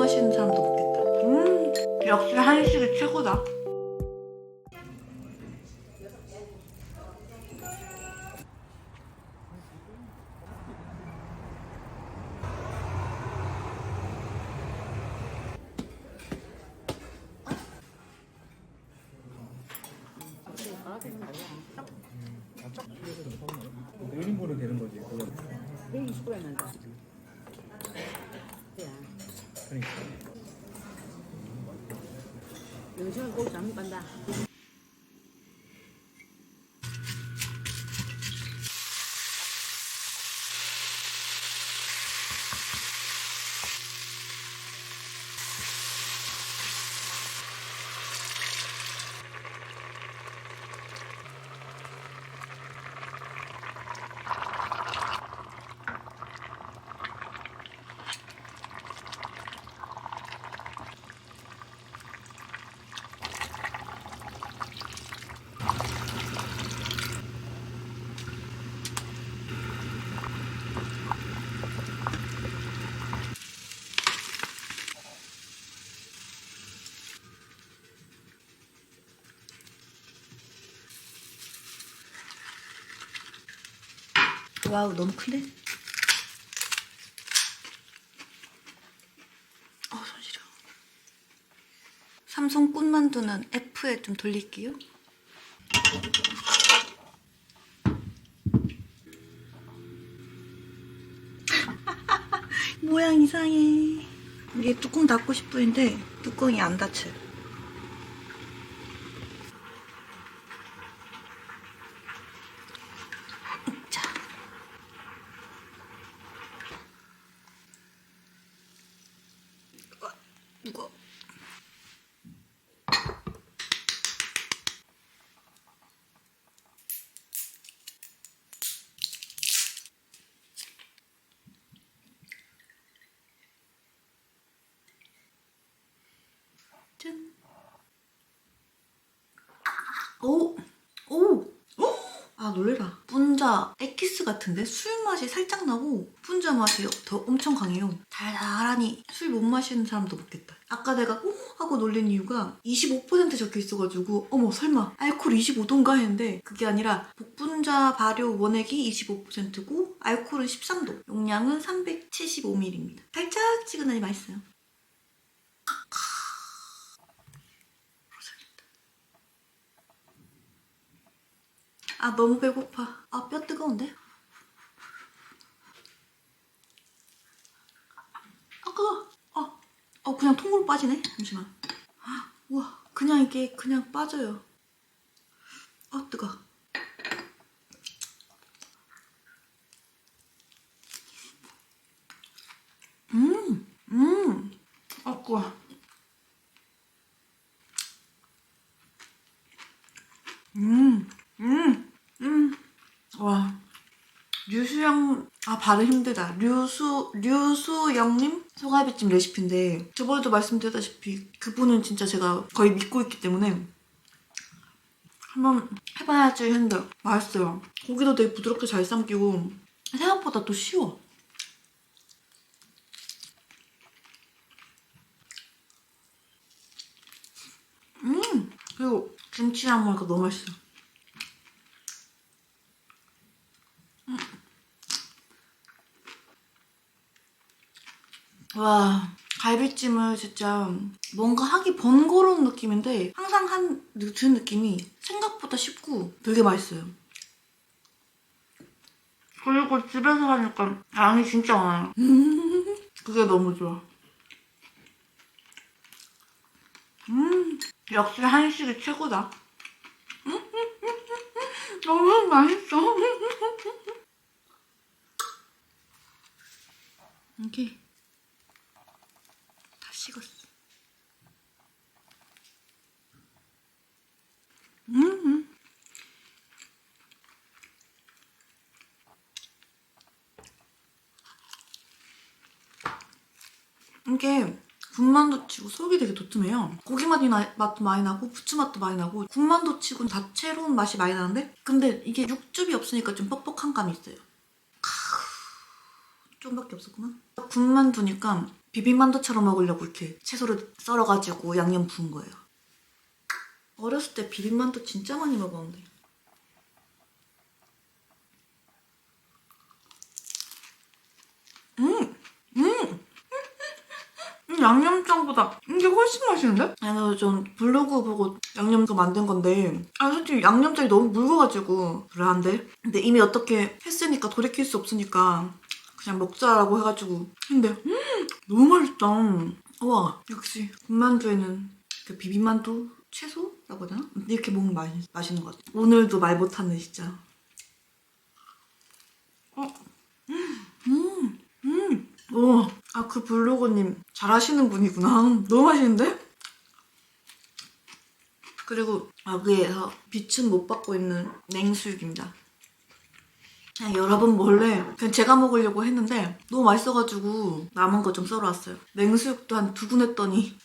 마시는 사람도 먹겠다. 역시 한식이 최고다. 내일인분은 되는 거지. 그건. 내일 20분에 난다. 그러니까. 영심은 꼭 잘못 간다. 와우, 너무 큰데? 손 시려. 삼성 꾼만두는 F에 좀 돌릴게요. 모양 이상해. 이게 뚜껑 닫고 싶은데 뚜껑이 안 닫혀요. 자. 무거워. 짠. 오! 오! 아, 놀래라. 분자 에키스 같은데? 술 맛이 살짝 나고 분자 맛이 더 엄청 강해요. 달달하니 술 못 마시는 사람도 먹겠다. 아까 내가 오! 하고 놀란 이유가 25% 적혀 있어가지고 어머 설마 알코올 25도인가 했는데 그게 아니라 복분자 발효 원액이 25%고 알코올은 13도, 용량은 375ml입니다. 달짝지근하니 맛있어요. 아, 너무 배고파. 아, 뼈 뜨거운데? 아, 그거. 그냥 통으로 빠지네? 잠시만. 우와, 그냥 이게 그냥 빠져요. 아, 뜨거. 아, 뜨거. 와. 류수영, 발음 힘들다. 류수영님 소갈비찜 레시피인데 저번에도 말씀드렸다시피 그분은 진짜 제가 거의 믿고 있기 때문에 한번 해봐야지 했는데 맛있어요. 고기도 되게 부드럽게 잘 삶기고 생각보다 또 쉬워. 그리고 김치랑 먹으니까 너무 맛있어. 와, 갈비찜을 진짜 뭔가 하기 번거로운 느낌인데 항상 드는 느낌이 생각보다 쉽고 되게 맛있어요. 그리고 집에서 하니까 양이 진짜 많아요. 그게 너무 좋아. 역시 한식이 최고다. 너무 맛있어. 이렇게 다 식었어. 이게 군만두 치고 속이 되게 도톰해요. 고기 맛도 많이 나고 부추 맛도 많이 나고 군만두 치고는 다채로운 맛이 많이 나는데 근데 이게 육즙이 없으니까 좀 뻑뻑한 감이 있어요. 좀밖에 없었구나. 군만두니까 비빔만두처럼 먹으려고 이렇게 채소를 썰어가지고 양념 부은 거예요. 어렸을 때 비빔만두 진짜 많이 먹었는데. 양념장보다 이게 훨씬 맛있는데? 아니, 전 블로그 보고 양념도 만든 건데 솔직히 양념장이 너무 묽어가지고 그래 안 돼. 근데 이미 어떻게 했으니까 돌이킬 수 없으니까 그냥 먹자라고 해가지고 근데 너무 맛있다. 우와, 역시 군만두에는 그 비빔만두 채소라고 해야 되나? 이렇게 먹으면 맛있는 것 같아. 오늘도 말 못하네 진짜. 그 블로거님 잘하시는 분이구나. 너무 맛있는데? 그리고 여기에서 빛은 못 받고 있는 냉수육입니다. 그냥 여러분 몰래 그냥 제가 먹으려고 했는데 너무 맛있어가지고 남은 거 좀 썰어왔어요. 냉수육도 한 2군 했더니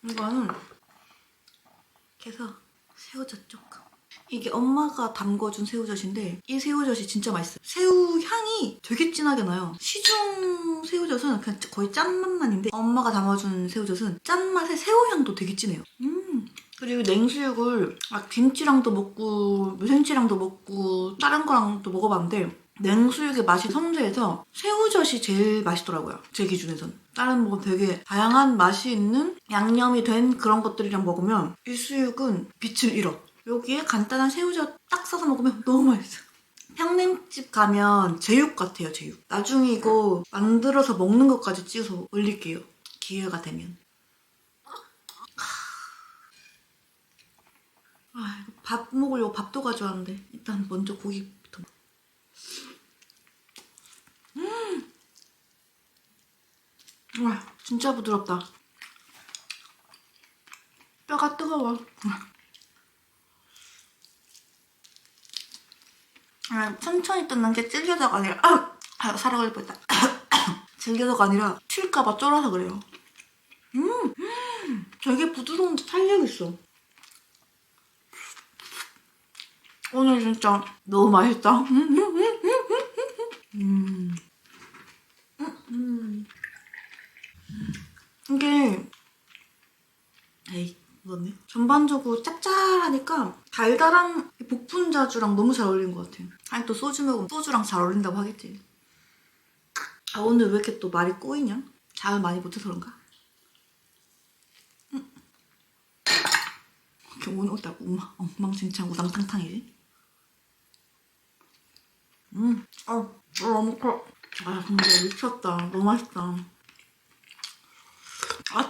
이거는 이렇게 해서 새우젓 조금. 이게 엄마가 담궈준 새우젓인데 이 새우젓이 진짜 맛있어요. 새우 향이 되게 진하게 나요. 시중 새우젓은 그냥 거의 짠맛만 있는데 엄마가 담아준 새우젓은 짠맛에 새우향도 되게 진해요. 그리고 냉수육을 김치랑도 먹고 무생치랑도 먹고 다른 거랑도 먹어봤는데 냉수육의 맛이 섬세해서 새우젓이 제일 맛있더라고요. 제 기준에선. 다른 뭐 되게 다양한 맛이 있는 양념이 된 그런 것들이랑 먹으면 이 수육은 빛을 잃어. 여기에 간단한 새우젓 딱 싸서 먹으면 너무 맛있어요. 평냉집 가면 제육 같아요, 제육. 나중에 이거 만들어서 먹는 것까지 찍어서 올릴게요. 기회가 되면. 밥 먹으려고 밥도 가져왔는데 일단 먼저 고기부터. 와, 진짜 부드럽다. 뼈가 뜨거워. 천천히 뜯는 게 질겨서가 아니라 살아 걸릴 뻔했다. 질겨서가 아니라 튈까봐 쫄아서 그래요. 되게 부드러운데 탄력 있어. 오늘 진짜 너무 맛있다. 이게 묻었네. 전반적으로 짭짤하니까 달달한 복분자주랑 너무 잘 어울리는 것 같아요. 아니 또 소주 먹으면 소주랑 잘 어울린다고 하겠지. 오늘 왜 이렇게 또 말이 꼬이냐? 잠을 많이 못 자서 그런가? 이렇게 오늘 딱 엉망진창 우당탕탕이지? 너무 커. 근데 미쳤다. 너무 맛있다.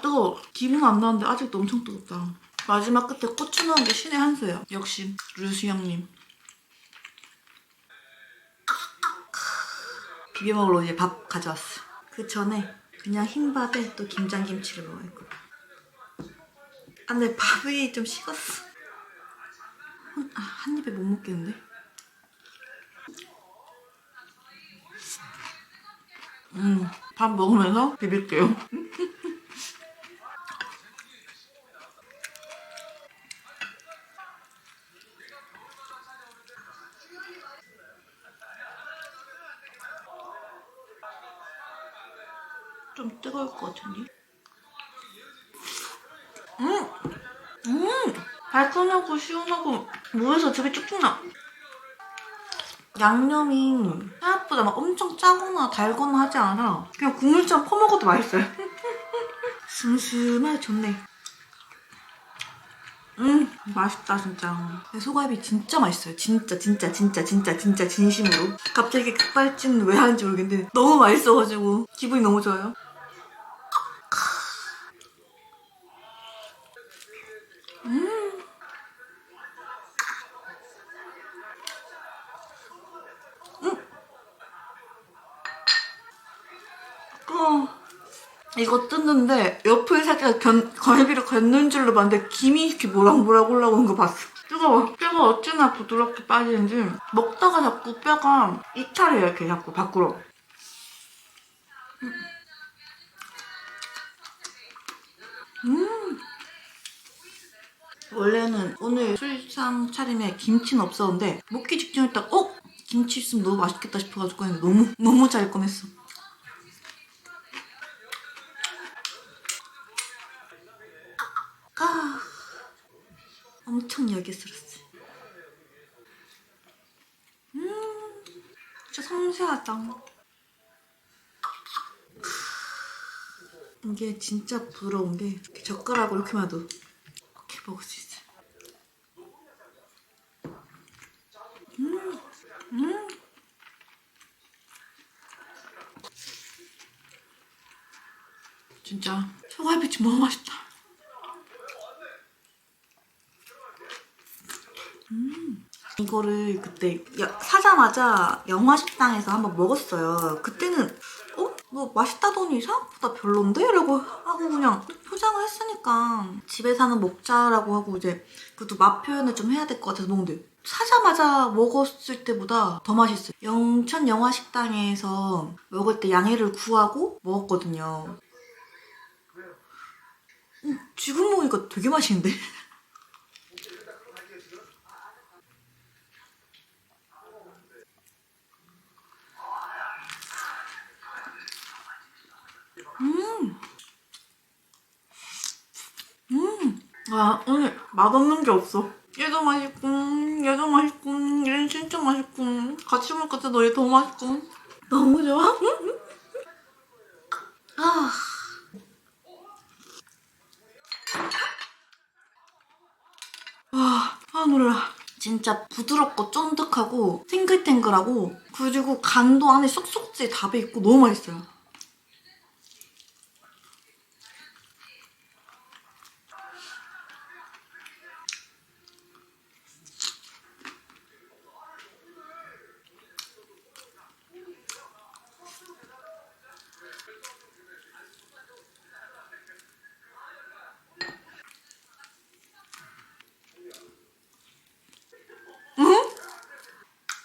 뜨거워. 기분 안 나는데 아직도 엄청 뜨겁다. 마지막 끝에 고추 넣은 게 신의 한 수예요. 역시 류수영님. 비벼 먹으러 이제 밥 가져왔어. 그 전에 그냥 흰밥에 또 김장김치를 먹을 거야. 근데 밥이 좀 식었어. 한 입에 못 먹겠는데? 밥 먹으면서 비빌게요. 좀 뜨거울 것 같은데? 달콤하고 시원하고 무에서 되게 쭉쭉 나. 양념이 생각보다 막 엄청 짜거나 달거나 하지 않아. 그냥 국물처럼 퍼먹어도 맛있어요. 슴슴하게 좋네. 맛있다 진짜. 소갈비 진짜 맛있어요. 진짜 진심으로. 갑자기 급발진 왜 하는지 모르겠는데 너무 맛있어가지고 기분이 너무 좋아요. 이거 뜯는데 옆을 살짝 갈비를 걷는 줄로 봤는데 김이 이렇게 모락모락 올라오는 거 봤어. 뜨거워. 뼈가 어찌나 부드럽게 빠지는지 먹다가 자꾸 뼈가 이탈해요. 이렇게 자꾸 밖으로. 원래는 오늘 술상 차림에 김치는 없었는데 먹기 직전에 딱 김치 있으면 너무 맛있겠다 싶어가지고 했는데 너무 잘 꺼냈어. 아, 엄청 얇게 썰었어. 진짜 섬세하다. 이게 진짜 부드러운 게 이렇게 젓가락으로 이렇게 만도 이렇게 먹을 수 있어요. 진짜 소갈비찜 너무 맛있다. 이거를 그때 사자마자 영화식당에서 한번 먹었어요. 그때는 뭐 맛있다더니 생각보다 별론데? 라고 하고 그냥 포장을 했으니까 집에 사는 먹자라고 하고 이제 그래도 맛 표현을 좀 해야 될 것 같아서 먹는데 사자마자 먹었을 때보다 더 맛있어요. 영천 영화식당에서 먹을 때 양해를 구하고 먹었거든요. 지금 먹으니까 되게 맛있는데? 아, 오늘 맛없는 게 없어. 얘도 맛있고, 얘도 맛있고, 얘는 진짜 맛있고, 같이 먹을 때도 얘 더 맛있고. 너무 좋아? 아. 놀라. 진짜 부드럽고 쫀득하고 탱글탱글하고 그리고 간도 안에 쏙쏙지 다 배있고 너무 맛있어요.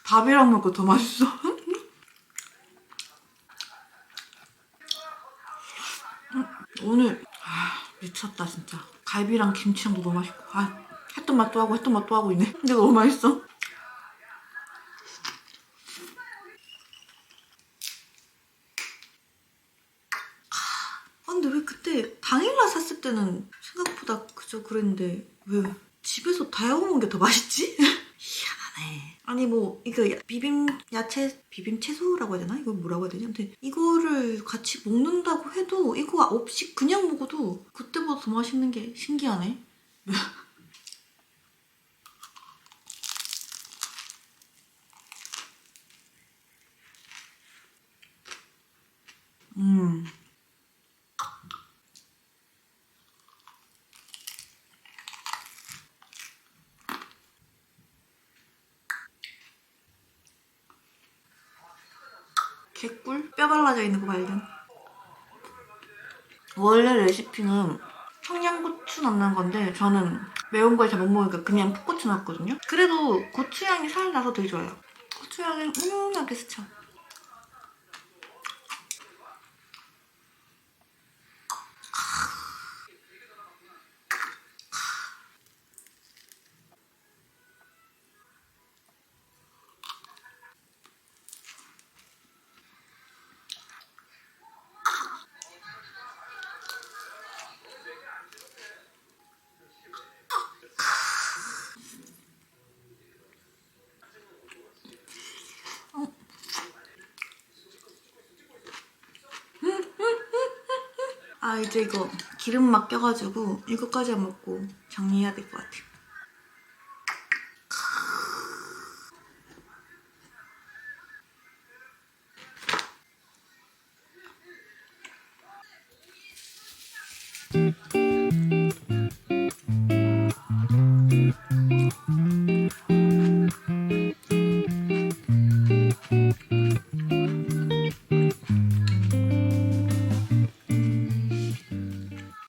밥이랑 먹고 더 맛있어. 오늘 미쳤다 진짜. 갈비랑 김치랑도 너무 맛있고 했던 맛도 하고 있네. 근데 너무 맛있어. 근데 왜 그때 당일날 샀을 때는 생각보다 그저 그랬는데 왜 집에서 다 해먹는 게 더 맛있지? 희한하네. 아니 뭐 이거 비빔 채소라고 해야 되나? 이걸 뭐라고 해야 되지? 아무튼 이거를 같이 먹는다고 해도 이거 없이 그냥 먹어도 그때보다 더 맛있는 게 신기하네. 개꿀? 뼈 발라져 있는 거 발견. 원래 레시피는 청양고추 넣는 건데 저는 매운 걸 잘 못 먹으니까 그냥 풋고추 넣었거든요. 그래도 고추향이 살나서 되게 좋아요. 고추향이 은은하게 스쳐. 이제 이거 기름 막 껴가지고 이거까지 먹고 정리해야 될 것 같아요.